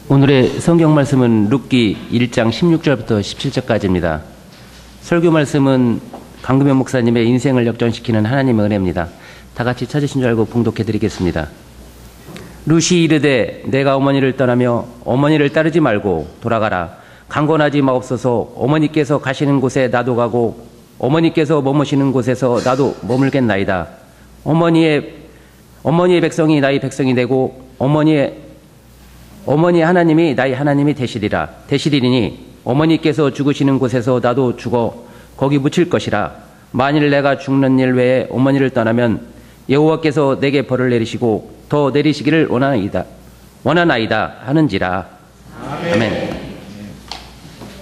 오늘의 성경 말씀은 룻기 1장 16절부터 17절까지입니다. 설교 말씀은 강금현 목사님의 인생을 역전시키는 하나님의 은혜입니다. 다 같이 찾으신 줄 알고 봉독해 드리겠습니다. 룻이 이르되 내가 어머니를 떠나며 어머니를 따르지 말고 돌아가라. 강권하지 마옵소서. 어머니께서 가시는 곳에 나도 가고 어머니께서 머무시는 곳에서 나도 머물겠나이다. 어머니의 백성이 나의 백성이 되고 어머니의 하나님이 나의 하나님이 되시리니 어머니께서 죽으시는 곳에서 나도 죽어 거기 묻힐 것이라. 만일 내가 죽는 일 외에 어머니를 떠나면 여호와께서 내게 벌을 내리시고 더 내리시기를 원하나이다 하는지라. 아멘.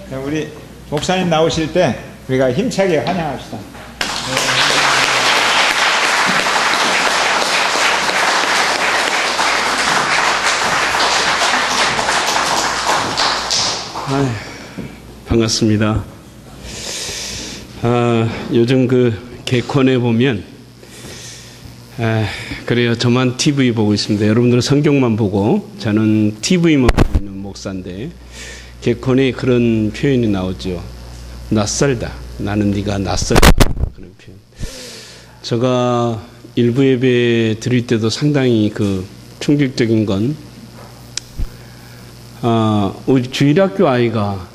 자, 우리 목사님 나오실 때 우리가 힘차게 환영합시다. 반갑습니다. 요즘 그 개콘에 보면 그래요. 저만 TV 보고 있습니다. 여러분들은 성경만 보고 저는 TV만 보고 있는 목사인데 개콘에 그런 표현이 나오죠. 낯설다. 나는 네가 낯설다. 그런 표현. 제가 일부 예배 드릴 때도 상당히 그 충격적인 건 우리 주일학교 아이가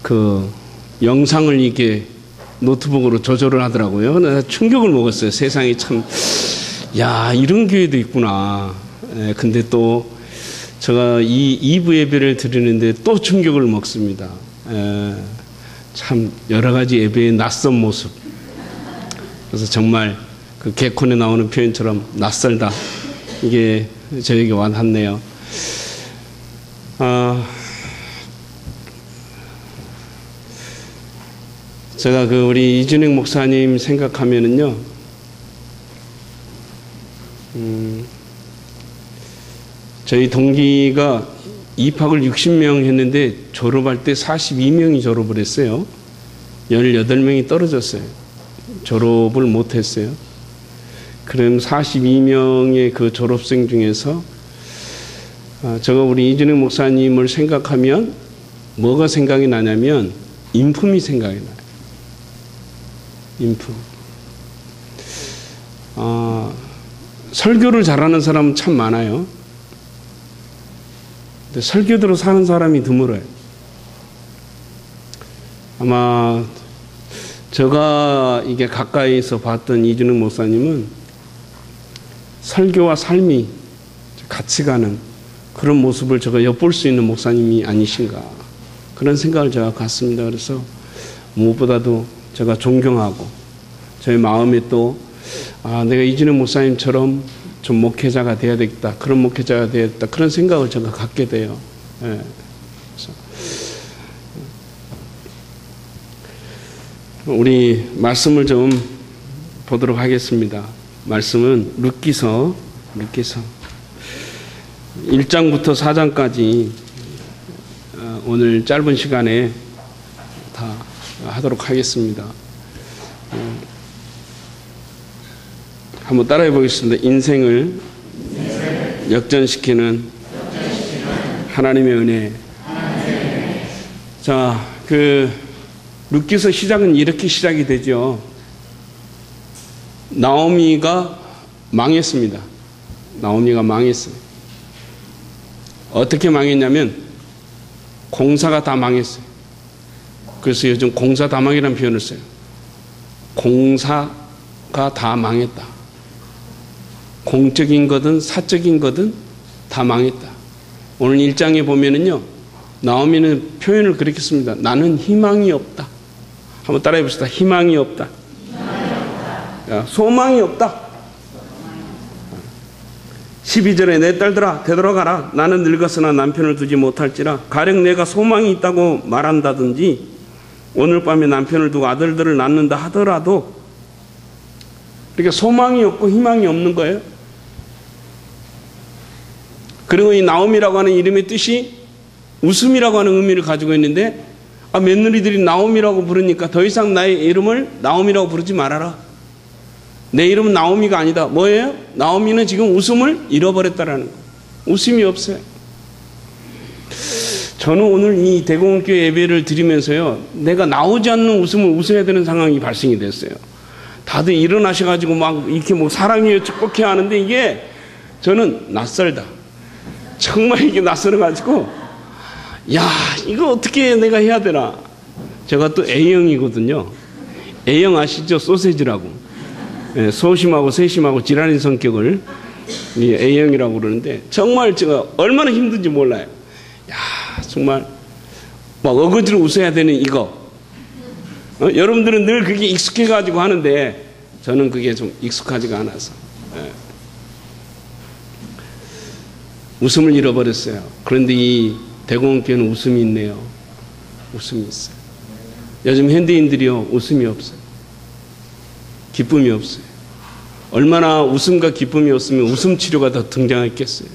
그 영상을 이게 노트북으로 조절을 하더라고요. 근데 충격을 먹었어요. 세상에 참, 야, 이런 교회도 있구나. 근데 또 제가 이 2부 예배를 드리는데 또 충격을 먹습니다. 참 여러 가지 예배의 낯선 모습. 그래서 정말 그 개콘에 나오는 표현처럼 낯설다. 이게 저에게 와닿네요. 제가 그 우리 이준익 목사님 생각하면은요, 저희 동기가 입학을 60명 했는데 졸업할 때 42명이 졸업을 했어요. 18명이 떨어졌어요. 졸업을 못 했어요. 그럼 42명의 그 졸업생 중에서 제가 우리 이준익 목사님을 생각하면 뭐가 생각이 나냐면 인품이 생각이 나요. 인품. 설교를 잘하는 사람은 참 많아요. 근데 설교대로 사는 사람이 드물어요. 아마 제가 이게 가까이서 봤던 이준익 목사님은 설교와 삶이 같이 가는 그런 모습을 제가 엿볼 수 있는 목사님이 아니신가, 그런 생각을 제가 갖습니다. 그래서 무엇보다도 제가 존경하고 저의 마음에 또 내가 이준익 목사님처럼 좀 목회자가 돼야 되겠다, 그런 목회자가 되겠다, 그런 생각을 제가 갖게 돼요. 그래서 우리 말씀을 좀 보도록 하겠습니다. 말씀은 룻기서 1장부터 4장까지 오늘 짧은 시간에 다 하도록 하겠습니다. 한번 따라해 보겠습니다. 인생을 역전시키는 하나님의 은혜. 자, 그 룻기서 시작은 이렇게 시작이 되죠. 나오미가 망했습니다. 나오미가 망했어요. 어떻게 망했냐면 공사가 다 망했어요. 그래서 요즘 공사다망이라는 표현을 써요. 공사가 다 망했다. 공적인 거든 사적인 거든 다 망했다. 오늘 1장에 보면은요, 나오미는 표현을 그렇게 씁니다. 나는 희망이 없다. 한번 따라해 봅시다. 희망이 없다. 야, 소망이 없다. 12절에 내 딸들아 되돌아가라. 나는 늙었으나 남편을 두지 못할지라. 가령 내가 소망이 있다고 말한다든지 오늘 밤에 남편을 두고 아들들을 낳는다 하더라도, 그러니까 소망이 없고 희망이 없는 거예요. 그리고 이 나오미라고 하는 이름의 뜻이 웃음이라고 하는 의미를 가지고 있는데, 며느리들이 나오미라고 부르니까 더 이상 나의 이름을 나오미라고 부르지 말아라. 내 이름은 나오미가 아니다. 뭐예요? 나오미는 지금 웃음을 잃어버렸다라는 거예요. 웃음이 없어요. 저는 오늘 이 대공교회 예배를 드리면서요, 내가 나오지 않는 웃음을 웃어야 되는 상황이 발생이 됐어요. 다들 일어나셔가지고 막 이렇게 뭐 사랑해요, 축복해 하는데 이게 저는 낯설다. 정말 이게 낯설어가지고, 야, 이거 어떻게 내가 해야 되나. 제가 또 A형이거든요. A형 아시죠? 소세지라고. 예, 소심하고 세심하고 지랄인 성격을 A형이라고 그러는데, 정말 제가 얼마나 힘든지 몰라요. 야, 정말 막 어거지로 웃어야 되는 이거. 여러분들은 늘 그게 익숙해가지고 하는데 저는 그게 좀 익숙하지가 않아서 웃음을 잃어버렸어요. 그런데 이 대공교회는 웃음이 있네요. 웃음이 있어요. 요즘 현대인들이요, 웃음이 없어요. 기쁨이 없어요. 얼마나 웃음과 기쁨이 없으면 웃음 치료가 더 등장했겠어요.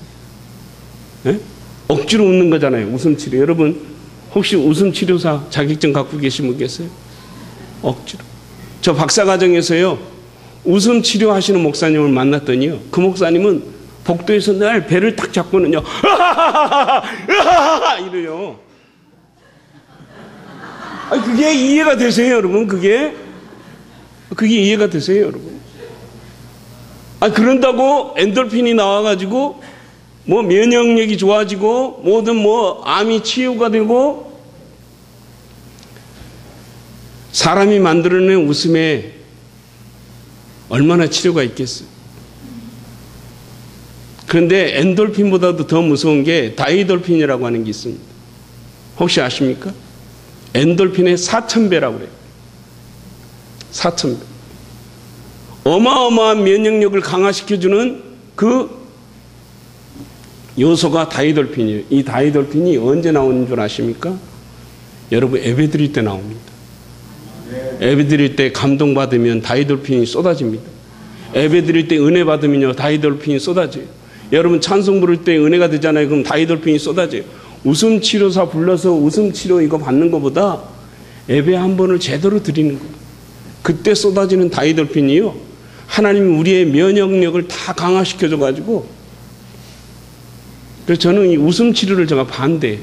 네? 억지로 웃는 거잖아요. 웃음 치료. 여러분 혹시 웃음 치료사 자격증 갖고 계신 분 계세요? 억지로. 저 박사과정에서요, 웃음 치료하시는 목사님을 만났더니요, 그 목사님은 복도에서 늘 배를 탁 잡고는요, 이래요. 아니, 그게 이해가 되세요, 여러분? 그게 이해가 되세요, 여러분? 아, 그런다고 엔돌핀이 나와가지고 뭐 면역력이 좋아지고 모든 뭐 암이 치유가 되고, 사람이 만들어낸 웃음에 얼마나 치료가 있겠어요. 그런데 엔돌핀보다도 더 무서운 게 다이돌핀이라고 하는 게 있습니다. 혹시 아십니까? 엔돌핀의 4,000배라고 그래요. 4,000배. 어마어마한 면역력을 강화시켜주는 그 요소가 다이돌핀이에요. 이 다이돌핀이 언제 나오는 줄 아십니까? 여러분 예배 드릴 때 나옵니다. 예배 드릴 때 감동받으면 다이돌핀이 쏟아집니다. 예배 드릴 때 은혜 받으면요, 다이돌핀이 쏟아져요. 여러분 찬송 부를 때 은혜가 되잖아요. 그럼 다이돌핀이 쏟아져요. 웃음 치료사 불러서 웃음 치료 이거 받는 것보다 예배 한 번을 제대로 드리는 거예요. 그때 쏟아지는 다이돌핀이요, 하나님이 우리의 면역력을 다 강화시켜줘 가지고, 그래서 저는 이 웃음 치료를 제가 반대해요.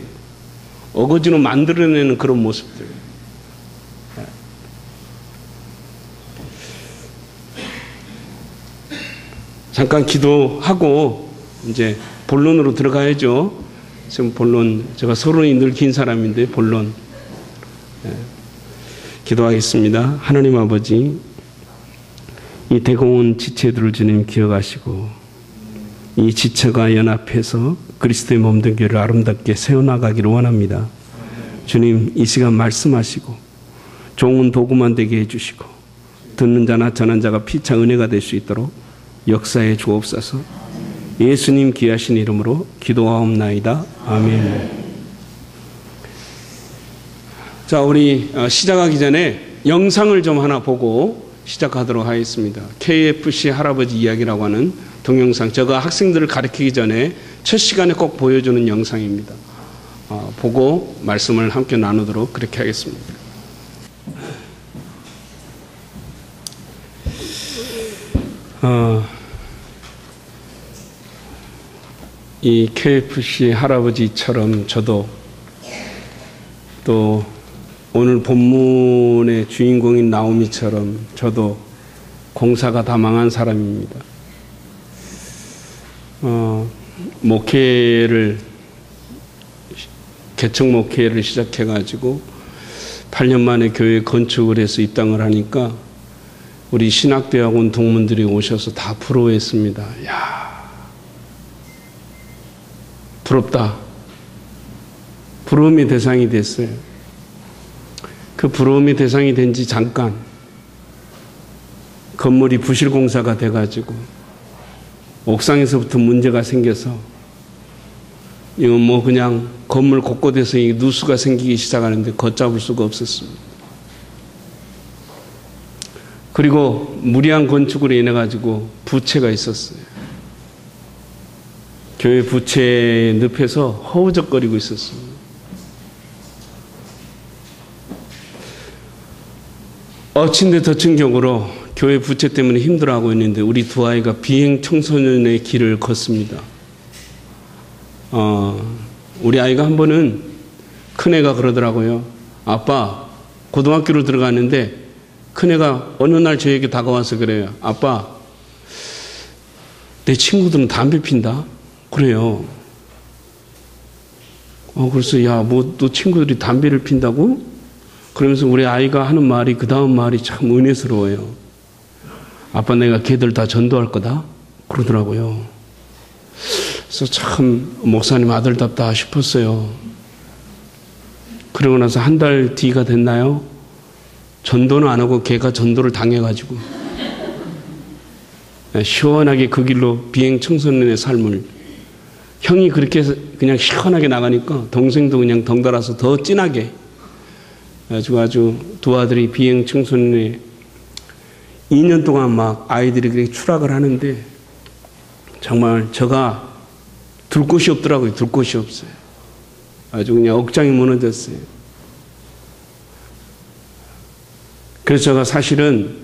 어거지로 만들어내는 그런 모습들. 잠깐 기도하고 이제 본론으로 들어가야죠. 지금 본론, 제가 서론이 늘 긴 사람인데 본론 기도하겠습니다. 하나님 아버지, 이 대공원 지체들을 주님 기억하시고 이 지체가 연합해서 그리스도의 몸된 교회를 아름답게 세워나가기를 원합니다. 주님, 이 시간 말씀하시고 좋은 도구만 되게 해주시고 듣는 자나 전한 자가 피차 은혜가 될 수 있도록 역사에 주옵소서. 예수님 귀하신 이름으로 기도하옵나이다. 아멘. 자, 우리 시작하기 전에 영상을 좀 하나 보고 시작하도록 하겠습니다. KFC 할아버지 이야기라고 하는 동영상, 제가 학생들을 가르치기 전에 첫 시간에 꼭 보여주는 영상입니다. 보고 말씀을 함께 나누도록 그렇게 하겠습니다. 이 KFC 할아버지처럼 저도 또 오늘 본문의 주인공인 나오미처럼 저도 공사가 다 망한 사람입니다. 개척 목회를 시작해가지고 8년 만에 교회 건축을 해서 입당을 하니까 우리 신학대학원 동문들이 오셔서 다 부러워했습니다. 야, 부럽다. 부러움의 대상이 됐어요. 그 부러움의 대상이 된 지 잠깐 건물이 부실공사가 돼가지고 옥상에서부터 문제가 생겨서 이건 뭐 그냥 건물 곳곳에서 이 누수가 생기기 시작하는데 걷잡을 수가 없었습니다. 그리고 무리한 건축으로 인해 가지고 부채가 있었어요. 교회 부채 늪에서 허우적거리고 있었습니다. 엎친 데 덮친 격으로 교회 부채 때문에 힘들어하고 있는데 우리 두 아이가 비행 청소년의 길을 걷습니다. 우리 아이가 한 번은 큰애가 그러더라고요. 아빠, 고등학교로 들어갔는데 큰애가 어느 날 저에게 다가와서 그래요. 아빠, 내 친구들은 담배 핀다? 그래요. 그래서 야, 뭐 또 친구들이 담배를 핀다고? 그러면서 우리 아이가 하는 말이 그 다음 말이 참 은혜스러워요. 아빠, 내가 걔들 다 전도할 거다? 그러더라고요. 그래서 참 목사님 아들답다 싶었어요. 그러고 나서 한 달 뒤가 됐나요? 전도는 안 하고 걔가 전도를 당해가지고 시원하게 그 길로 비행 청소년의 삶을, 형이 그렇게 해서 그냥 시원하게 나가니까 동생도 그냥 덩달아서 더 진하게 아주 두 아들이 비행 청소년의 2년 동안 막 아이들이 그렇게 추락을 하는데 정말 제가 둘 곳이 없더라고요. 둘 곳이 없어요. 아주 그냥 억장이 무너졌어요. 그래서 제가 사실은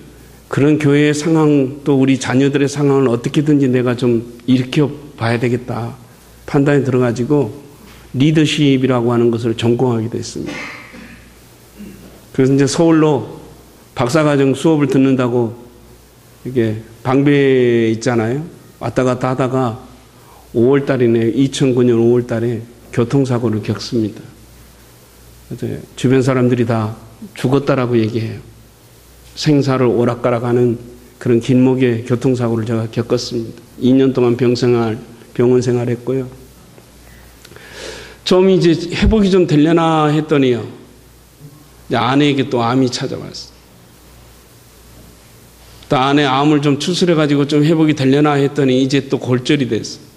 그런 교회의 상황, 또 우리 자녀들의 상황을 어떻게든지 내가 좀 일으켜 봐야 되겠다 판단이 들어가지고 리더십이라고 하는 것을 전공하게 됐습니다. 그래서 이제 서울로 박사과정 수업을 듣는다고 이게 방배에 있잖아요. 왔다 갔다 하다가 5월 달이네, 2009년 5월 달에 교통사고를 겪습니다. 주변 사람들이 다 죽었다라고 얘기해요. 생사를 오락가락하는 그런 길목의 교통사고를 제가 겪었습니다. 2년 동안 병원 생활했고요. 좀 이제 회복이 좀 되려나 했더니요, 아내에게 또 암이 찾아왔어요. 또 아내 암을 좀 추스려가지고 좀 회복이 되려나 했더니 이제 또 골절이 됐어요.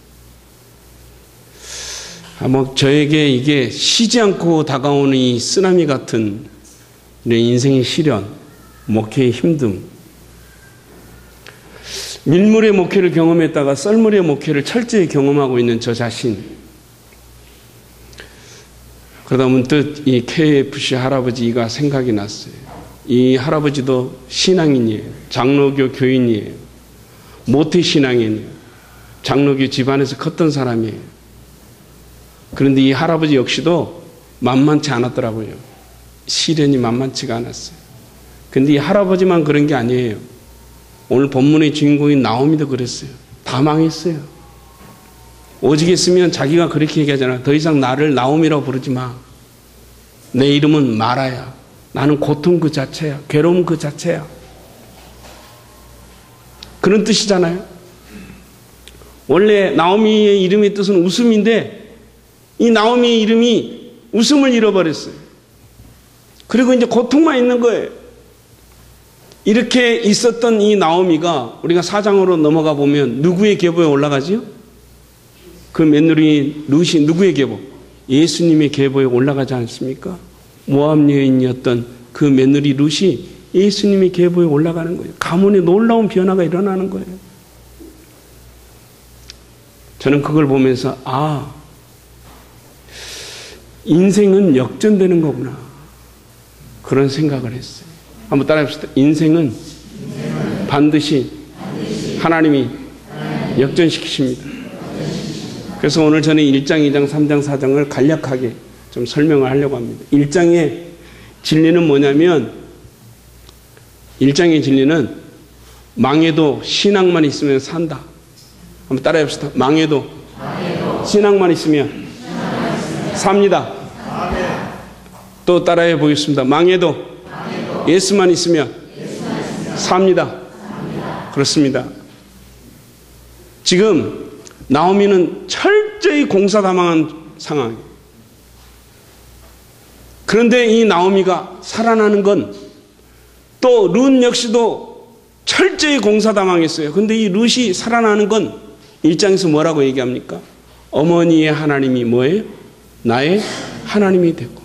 뭐 저에게 이게 쉬지 않고 다가오는 이 쓰나미 같은 내 인생의 시련, 목회의 힘듦, 밀물의 목회를 경험했다가 썰물의 목회를 철저히 경험하고 있는 저 자신, 그러다 문득 이 KFC 할아버지가 생각이 났어요. 이 할아버지도 신앙인이에요. 장로교 교인이에요. 모태신앙인이에요. 장로교 집안에서 컸던 사람이에요. 그런데 이 할아버지 역시도 만만치 않았더라고요. 시련이 만만치가 않았어요. 근데 이 할아버지만 그런 게 아니에요. 오늘 본문의 주인공인 나오미도 그랬어요. 다 망했어요. 오직 했으면 자기가 그렇게 얘기하잖아. 더 이상 나를 나오미라고 부르지 마. 내 이름은 마라야. 나는 고통 그 자체야. 괴로움 그 자체야. 그런 뜻이잖아요. 원래 나오미의 이름의 뜻은 웃음인데 이 나오미의 이름이 웃음을 잃어버렸어요. 그리고 이제 고통만 있는 거예요. 이렇게 있었던 이 나오미가 우리가 4장으로 넘어가 보면 누구의 계보에 올라가지요? 그 며느리 룻이 누구의 계보? 예수님의 계보에 올라가지 않습니까? 모압 여인이었던 그 며느리 룻이 예수님의 계보에 올라가는 거예요. 가문에 놀라운 변화가 일어나는 거예요. 저는 그걸 보면서 인생은 역전되는 거구나. 그런 생각을 했어요. 한번 따라해봅시다. 인생은 반드시 하나님이 역전시키십니다. 그래서 오늘 저는 1장, 2장, 3장, 4장을 간략하게 좀 설명을 하려고 합니다. 1장의 진리는 뭐냐면 1장의 진리는 망해도 신앙만 있으면 산다. 한번 따라해봅시다. 망해도 신앙만 있으면 삽니다. 또 따라해 보겠습니다. 망해도 예수만 있으면 삽니다. 그렇습니다. 지금 나오미는 철저히 공사다망한 상황이에요. 그런데 이 나오미가 살아나는 건 또 룻 역시도 철저히 공사다망했어요. 그런데 이 룻이 살아나는 건 1장에서 뭐라고 얘기합니까? 어머니의 하나님이 뭐예요? 나의 하나님이 되고.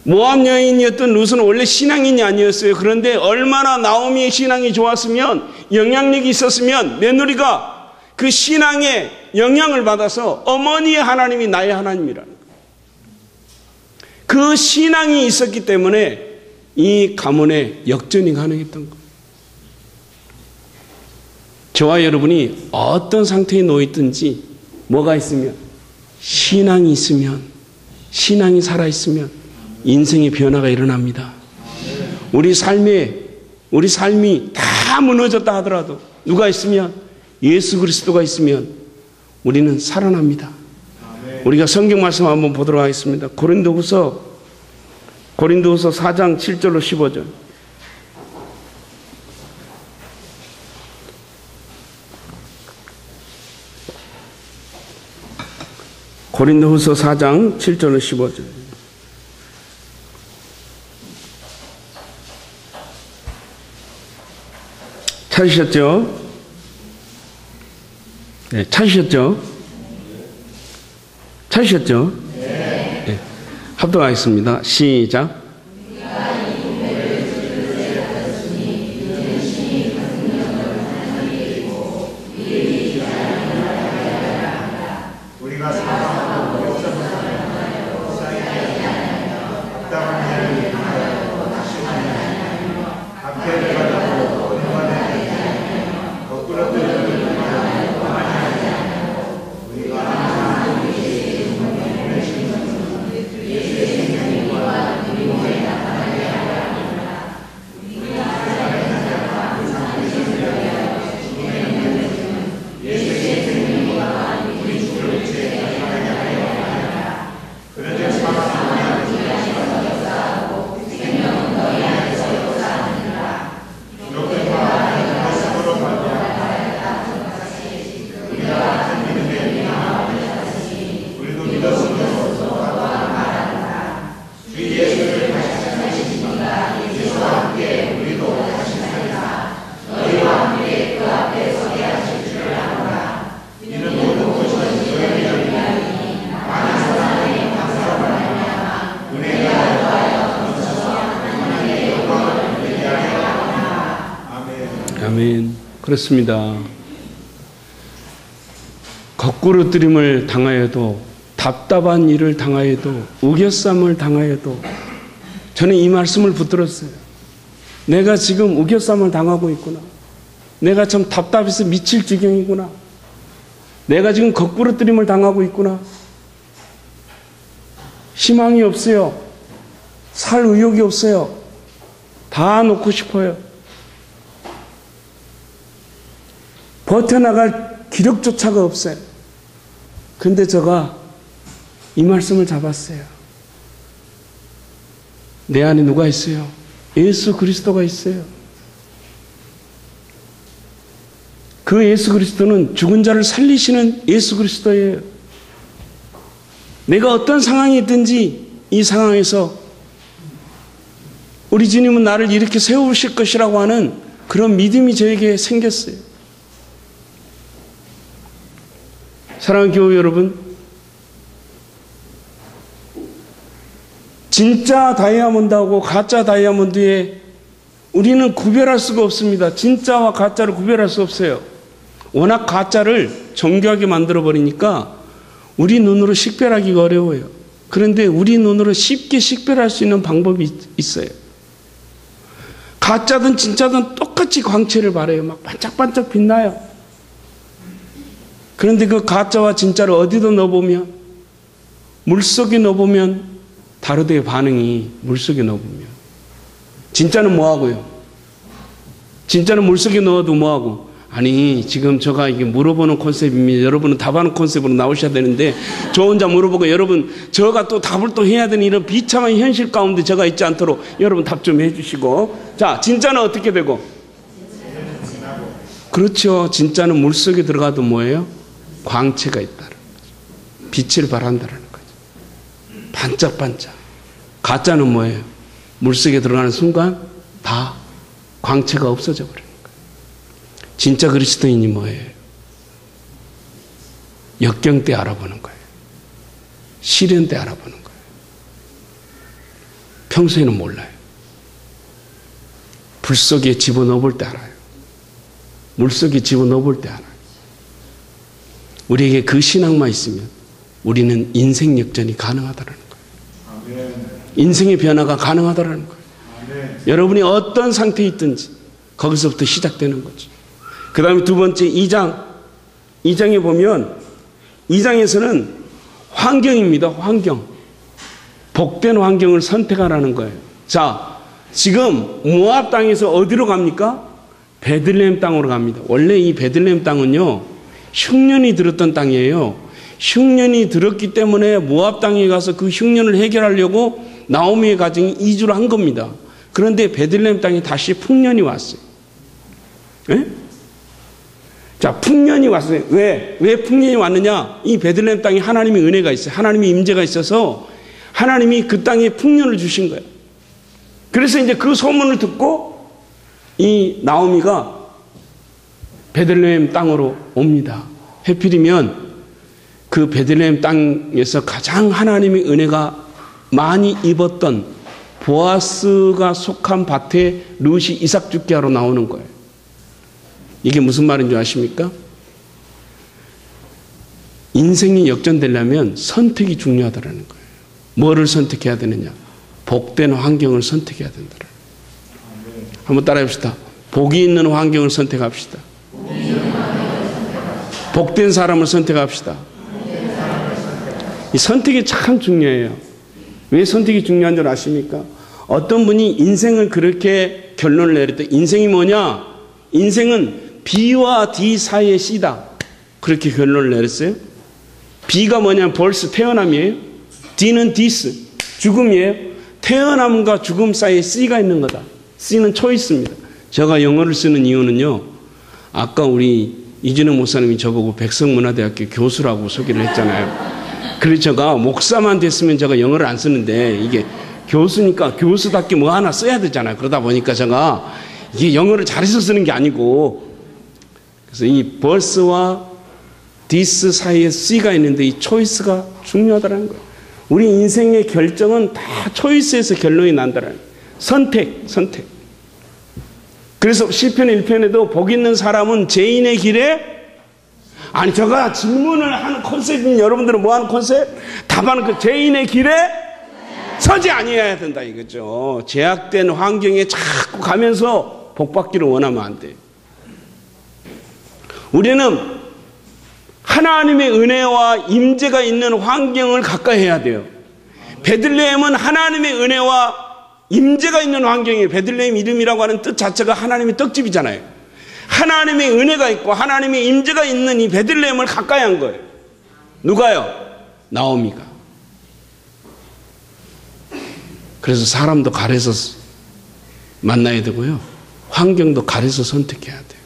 모압 여인이었던 룻은 원래 신앙인이 아니었어요. 그런데 얼마나 나오미의 신앙이 좋았으면, 영향력이 있었으면 며느리가 그 신앙의 영향을 받아서 어머니의 하나님이 나의 하나님이라는 거예요. 그 신앙이 있었기 때문에 이 가문에 역전이 가능했던 거예요. 저와 여러분이 어떤 상태에 놓여 있든지 뭐가 있으면, 신앙이 있으면 신앙이 살아있으면 인생의 변화가 일어납니다. 우리 삶이 다 무너졌다 하더라도 누가 있으면, 예수 그리스도가 있으면 우리는 살아납니다. 우리가 성경 말씀 한번 보도록 하겠습니다. 고린도후서 4장 7절로 15절. 고린도후서 4장 7절로 15절. 찾으셨죠? 네, 찾으셨죠? 찾으셨죠? 네. 합독하겠습니다. 시작. 아멘. 그렇습니다. 거꾸로뜨림을 당하여도, 답답한 일을 당하여도, 우겨쌈을 당하여도 저는 이 말씀을 붙들었어요. 내가 지금 우겨쌈을 당하고 있구나. 내가 참 답답해서 미칠 지경이구나. 내가 지금 거꾸로뜨림을 당하고 있구나. 희망이 없어요. 살 의욕이 없어요. 다 놓고 싶어요. 버텨나갈 기력조차가 없어요. 근데 제가 이 말씀을 잡았어요. 내 안에 누가 있어요? 예수 그리스도가 있어요. 그 예수 그리스도는 죽은 자를 살리시는 예수 그리스도예요. 내가 어떤 상황이 있든지 이 상황에서 우리 주님은 나를 이렇게 세우실 것이라고 하는 그런 믿음이 저에게 생겼어요. 사랑하는 교회 여러분, 진짜 다이아몬드하고 가짜 다이아몬드에 우리는 구별할 수가 없습니다. 진짜와 가짜를 구별할 수 없어요. 워낙 가짜를 정교하게 만들어버리니까 우리 눈으로 식별하기가 어려워요. 그런데 우리 눈으로 쉽게 식별할 수 있는 방법이 있어요. 가짜든 진짜든 똑같이 광채를 발해요. 막 반짝반짝 빛나요. 그런데 그 가짜와 진짜를 어디다 넣어보면, 물속에 넣어보면 다르대요. 반응이. 물속에 넣어보면. 진짜는 뭐하고요? 진짜는 물속에 넣어도 뭐하고? 아니, 지금 제가 이게 물어보는 컨셉입니다. 여러분은 답하는 컨셉으로 나오셔야 되는데 저 혼자 물어보고 여러분 저가 또 답을 또 해야 되는 이런 비참한 현실 가운데 제가 있지 않도록 여러분 답 좀 해주시고. 자, 진짜는 어떻게 되고? 그렇죠. 진짜는 물속에 들어가도 뭐예요? 광채가 있다는 거죠. 빛을 발한다는 거죠. 반짝반짝. 가짜는 뭐예요? 물속에 들어가는 순간 다 광채가 없어져 버려요. 진짜 그리스도인이 뭐예요? 역경 때 알아보는 거예요. 시련 때 알아보는 거예요. 평소에는 몰라요. 불 속에 집어넣어 볼 때 알아요. 물 속에 집어넣어 볼 때 알아요. 우리에게 그 신앙만 있으면 우리는 인생 역전이 가능하다는 거예요. 인생의 변화가 가능하다는 거예요. 여러분이 어떤 상태에 있든지 거기서부터 시작되는 거죠. 그 다음에 두 번째 2장에 보면 2장에서는 환경입니다. 환경. 복된 환경을 선택하라는 거예요. 자, 지금 모압 땅에서 어디로 갑니까? 베들레헴 땅으로 갑니다. 원래 이 베들레헴 땅은요, 흉년이 들었던 땅이에요. 흉년이 들었기 때문에 모압 땅에 가서 그 흉년을 해결하려고 나오미의 가정이 이주를 한 겁니다. 그런데 베들레헴 땅에 다시 풍년이 왔어요. 예? 자, 풍년이 왔어요. 왜 풍년이 왔느냐? 이 베들레헴 땅에 하나님의 은혜가 있어요. 하나님의 임재가 있어서 하나님이 그 땅에 풍년을 주신 거예요. 그래서 이제 그 소문을 듣고 이 나오미가 베들레헴 땅으로 옵니다. 해필이면 그 베들레헴 땅에서 가장 하나님의 은혜가 많이 입었던 보아스가 속한 밭에 룻이 이삭 죽게 하러 나오는 거예요. 이게 무슨 말인 줄 아십니까? 인생이 역전되려면 선택이 중요하다는 거예요. 뭐를 선택해야 되느냐? 복된 환경을 선택해야 된다. 한번 따라해 봅시다. 복이 있는 환경을 선택합시다. 복된 사람을 선택합시다. 이 선택이 참 중요해요. 왜 선택이 중요한 줄 아십니까? 어떤 분이 인생을 그렇게 결론을 내렸다. 인생이 뭐냐? 인생은 B와 D 사이의 C다. 그렇게 결론을 내렸어요. B가 뭐냐면 벌스, 태어남이에요. D는 디스, 죽음이에요. 태어남과 죽음 사이에 C가 있는 거다. C는 초이스입니다. 제가 영어를 쓰는 이유는요, 아까 우리 이준영 목사님이 저보고 백석문화대학교 교수라고 소개를 했잖아요. 그래서 제가 목사만 됐으면 제가 영어를 안 쓰는데, 이게 교수니까 교수답게 뭐 하나 써야 되잖아요. 그러다 보니까 제가 이게 영어를 잘해서 쓰는 게 아니고, 그래서 이 벌스와 디스 사이에 C가 있는데 이 초이스가 중요하다는 거예요. 우리 인생의 결정은 다 초이스에서 결론이 난다는 거예요. 선택. 그래서 시편 1편에도 복 있는 사람은 죄인의 길에, 아니 제가 질문을 하는 컨셉은 여러분들은 뭐 하는 컨셉? 답하는 그 죄인의 길에 서지 아니해야 된다 이거죠. 제약된 환경에 자꾸 가면서 복 받기를 원하면 안 돼요. 우리는 하나님의 은혜와 임재가 있는 환경을 가까이 해야 돼요. 베들레헴은 하나님의 은혜와 임재가 있는 환경이에요. 베들레헴 이름이라고 하는 뜻 자체가 하나님의 떡집이잖아요. 하나님의 은혜가 있고 하나님의 임재가 있는 이 베들레헴을 가까이 한 거예요. 누가요? 나오미가. 그래서 사람도 가려서 만나야 되고요. 환경도 가려서 선택해야 돼요.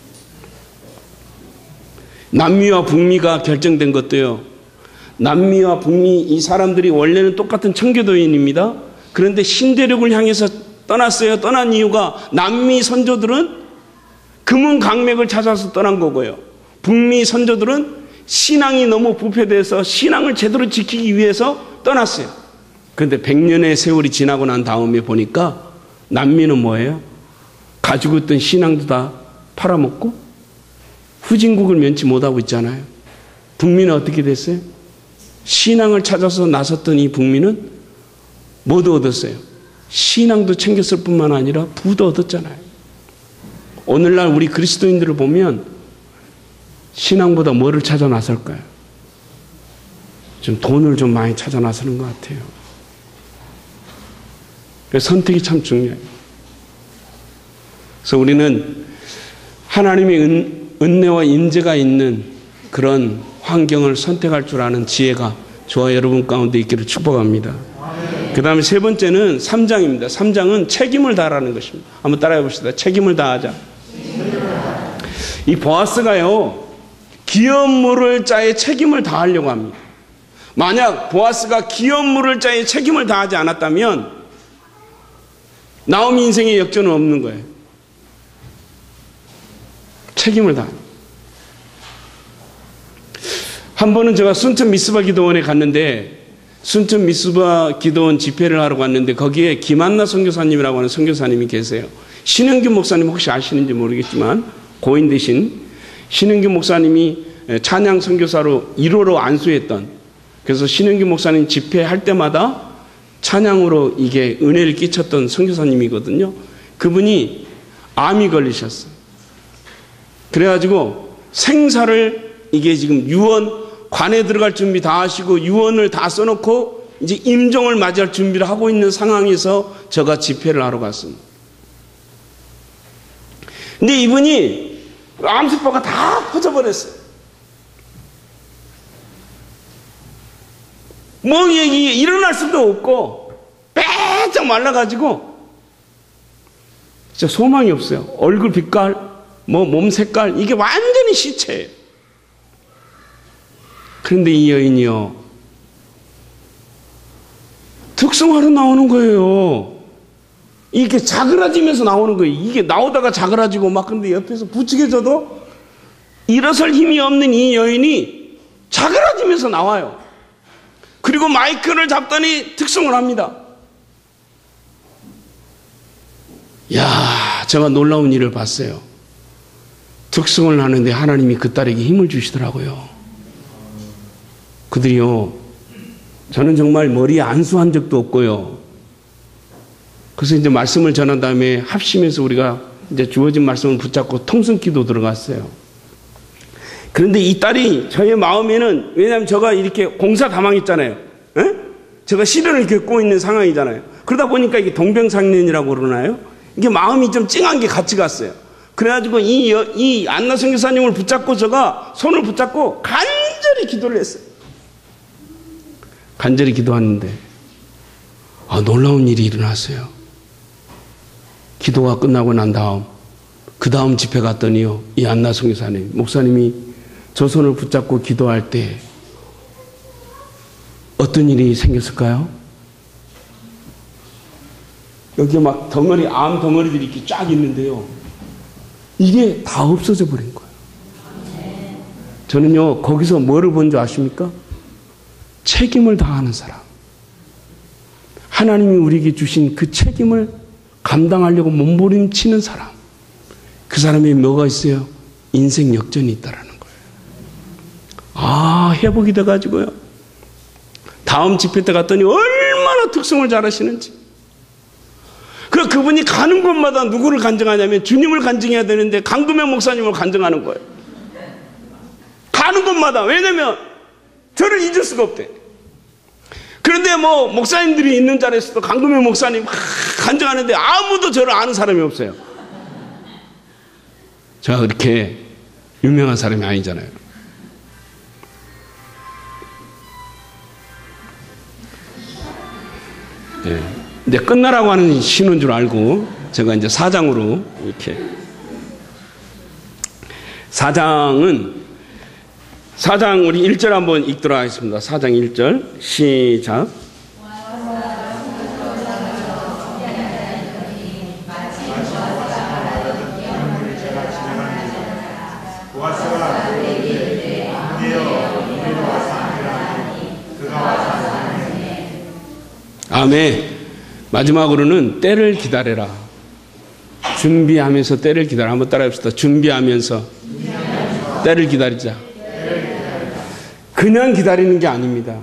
남미와 북미가 결정된 것도요. 남미와 북미 이 사람들이 원래는 똑같은 청교도인입니다. 그런데 신대륙을 향해서 떠났어요. 떠난 이유가 남미 선조들은 금은 강맥을 찾아서 떠난 거고요. 북미 선조들은 신앙이 너무 부패돼서 신앙을 제대로 지키기 위해서 떠났어요. 그런데 100년의 세월이 지나고 난 다음에 보니까 남미는 뭐예요? 가지고 있던 신앙도 다 팔아먹고 후진국을 면치 못하고 있잖아요. 북미는 어떻게 됐어요? 신앙을 찾아서 나섰던 이 북미는 뭐도 얻었어요? 신앙도 챙겼을 뿐만 아니라 부도 얻었잖아요. 오늘날 우리 그리스도인들을 보면 신앙보다 뭐를 찾아 나설까요? 좀 돈을 좀 많이 찾아 나서는 것 같아요. 그래서 선택이 참 중요해요. 그래서 우리는 하나님의 은혜와 임재가 있는 그런 환경을 선택할 줄 아는 지혜가 저와 여러분 가운데 있기를 축복합니다. 그 다음에 세 번째는 3장입니다. 3장은 책임을 다하라는 것입니다. 한번 따라해 봅시다. 책임을 다하자. 이 보아스가요, 기업 물을 자의 책임을 다하려고 합니다. 만약 보아스가 기업 물을 자의 책임을 다하지 않았다면 나오미 인생의 역전은 없는 거예요. 책임을 다합니다. 한 번은 제가 순천 미스바 기도원에 갔는데, 순천 미스바 기도원 집회를 하러 갔는데 거기에 김한나 선교사님이라고 하는 선교사님이 계세요. 신영규 목사님 혹시 아시는지 모르겠지만 고인 되신 신영규 목사님이 찬양 선교사로 1호로 안수했던, 그래서 신영규 목사님 집회할 때마다 찬양으로 이게 은혜를 끼쳤던 선교사님이거든요. 그분이 암이 걸리셨어요. 그래가지고 생사를 이게 지금 유언 관에 들어갈 준비 다 하시고 유언을 다 써놓고 이제 임종을 맞이할 준비를 하고 있는 상황에서 제가 집회를 하러 갔습니다. 근데 이분이 암세포가 다 퍼져버렸어요. 뭐 일어날 수도 없고 빼짝 말라가지고 진짜 소망이 없어요. 얼굴 빛깔, 뭐 몸 색깔 이게 완전히 시체예요. 그런데 이 여인이요 특성화로 나오는 거예요. 이게 자그라지면서 나오는 거예요. 이게 나오다가 자그라지고 막 근데 옆에서 부추겨져도 일어설 힘이 없는 이 여인이 자그라지면서 나와요. 그리고 마이크를 잡더니 특성을 합니다. 야, 제가 놀라운 일을 봤어요. 특성을 하는데 하나님이 그 딸에게 힘을 주시더라고요. 그들이요, 저는 정말 머리에 안수한 적도 없고요. 그래서 이제 말씀을 전한 다음에 합심해서 우리가 이제 주어진 말씀을 붙잡고 통성기도 들어갔어요. 그런데 이 딸이 저의 마음에는, 왜냐하면 제가 이렇게 공사 다망 있잖아요. 에? 제가 시련을 겪고 있는 상황이잖아요. 그러다 보니까 이게 동병상련이라고 그러나요? 이게 마음이 좀 찡한 게 같이 갔어요. 그래가지고 이 안나 선교사님을 붙잡고 제가 손을 붙잡고 간절히 기도를 했어요. 간절히 기도하는데 놀라운 일이 일어났어요. 기도가 끝나고 난 다음 그 다음 집회 갔더니요, 이 안나 선교사님 목사님이 저 손을 붙잡고 기도할 때 어떤 일이 생겼을까요? 여기 막 덩어리, 암 덩어리들이 이렇게 쫙 있는데요, 이게 다 없어져 버린 거예요. 저는요 거기서 뭐를 본 줄 아십니까? 책임을 다하는 사람. 하나님이 우리에게 주신 그 책임을 감당하려고 몸부림치는 사람. 그 사람이 뭐가 있어요? 인생 역전이 있다라는 거예요. 회복이 돼가지고요, 다음 집회 때 갔더니 얼마나 특성을 잘하시는지. 그분이 가는 곳마다 누구를 간증하냐면 주님을 간증해야 되는데 강금현 목사님을 간증하는 거예요. 가는 곳마다. 왜냐면 저를 잊을 수가 없대. 그런데 뭐 목사님들이 있는 자리에서도 강금현 목사님 간증하는데 아무도 저를 아는 사람이 없어요. 제가 그렇게 유명한 사람이 아니잖아요. 네. 이제 끝나라고 하는 신호인 줄 알고 제가 이제 4장으로 이렇게. 4장 우리 1절 한번 읽도록 하겠습니다. 4장 1절 시작. 아멘. 마지막으로는 때를 기다려라. 준비하면서 때를 기다려. 한번 따라합시다. 준비하면서 때를 기다리자. 그냥 기다리는 게 아닙니다.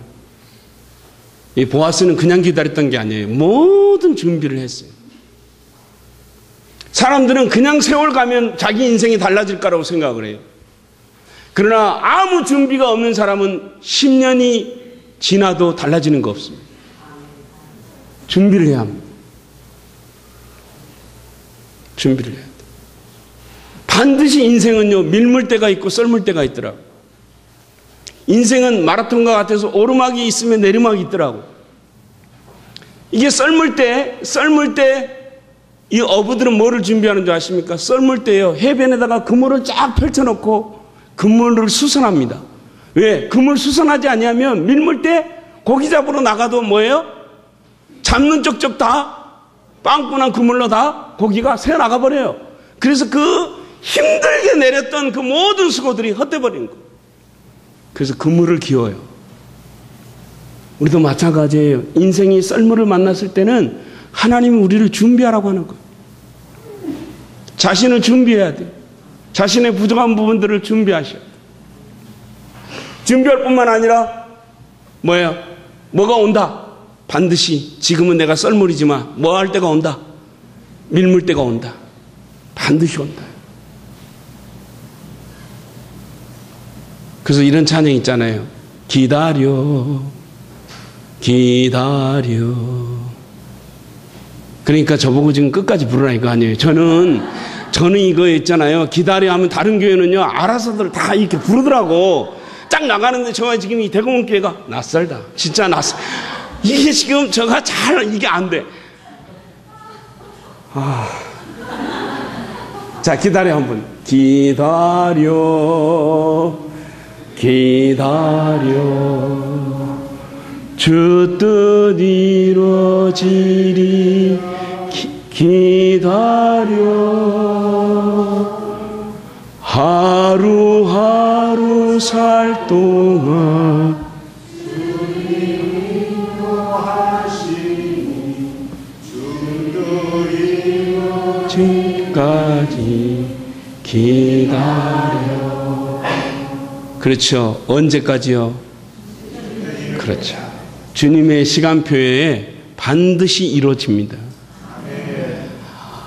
이 보아스는 그냥 기다렸던 게 아니에요. 모든 준비를 했어요. 사람들은 그냥 세월 가면 자기 인생이 달라질 거라고 생각을 해요. 그러나 아무 준비가 없는 사람은 10년이 지나도 달라지는 거 없습니다. 준비를 해야 합니다. 준비를 해야 돼요. 반드시 인생은요, 밀물 때가 있고 썰물 때가 있더라고요. 인생은 마라톤과 같아서 오르막이 있으면 내리막이 있더라고. 이게 썰물 때 이 어부들은 뭐를 준비하는 줄 아십니까? 썰물 때요, 해변에다가 그물을 쫙 펼쳐놓고 그물을 수선합니다. 왜? 그물 수선하지 않으면 밀물 때 고기 잡으러 나가도 뭐예요? 잡는 쪽쪽 다 빵꾸난 그물로 다 고기가 새어나가 버려요. 그래서 그 힘들게 내렸던 그 모든 수고들이 헛되버린 거예요. 그래서 그물을 기워요. 우리도 마찬가지예요. 인생이 썰물을 만났을 때는 하나님이 우리를 준비하라고 하는 거예요. 자신을 준비해야 돼요. 자신의 부족한 부분들을 준비하셔야 돼요. 준비할 뿐만 아니라 뭐예요? 뭐가 온다. 반드시 지금은 내가 썰물이지만 뭐 할 때가 온다. 밀물 때가 온다. 반드시 온다. 그래서 이런 찬양 있잖아요. 기다려 기다려. 그러니까 저보고 지금 끝까지 부르라 이거 아니에요. 저는 이거 있잖아요. 기다려 하면 다른 교회는요, 알아서들 다 이렇게 부르더라고. 쫙 나가는데 저가 지금 이 대공원교회가 낯설다. 진짜 낯설. 이게 지금 저가 이게 안 돼. 자, 기다려 한번. 기다려. 주 뜻 이루어지리. 기다려. 하루하루 살 동안 지금까지 기다려. 그렇죠. 언제까지요? 그렇죠. 주님의 시간표에 반드시 이루어집니다.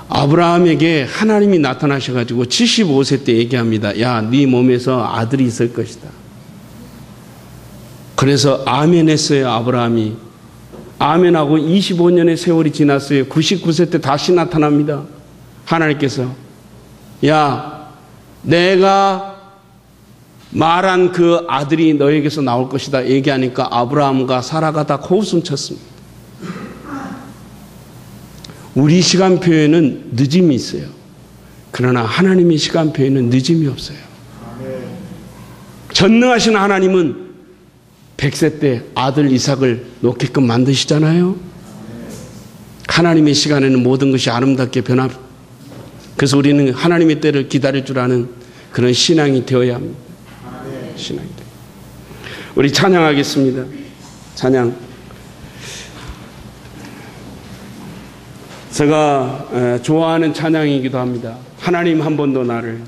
아브라함에게 하나님이 나타나셔가지고 75세 때 얘기합니다. 야, 네 몸에서 아들이 있을 것이다. 그래서 아멘 했어요. 아브라함이. 아멘하고 25년의 세월이 지났어요. 99세 때 다시 나타납니다. 하나님께서. 야, 내가 말한 그 아들이 너에게서 나올 것이다 얘기하니까 아브라함과 사라가 다 코웃음 쳤습니다. 우리 시간표에는 늦음이 있어요. 그러나 하나님의 시간표에는 늦음이 없어요. 전능하신 하나님은 100세 때 아들 이삭을 놓게끔 만드시잖아요. 하나님의 시간에는 모든 것이 아름답게 변합니다. 그래서 우리는 하나님의 때를 기다릴 줄 아는 그런 신앙이 되어야 합니다. 신앙이 돼요. 우리 찬양하겠습니다. 찬양. 제가 좋아하는 찬양이기도 합니다. 하나님 한 번도 나를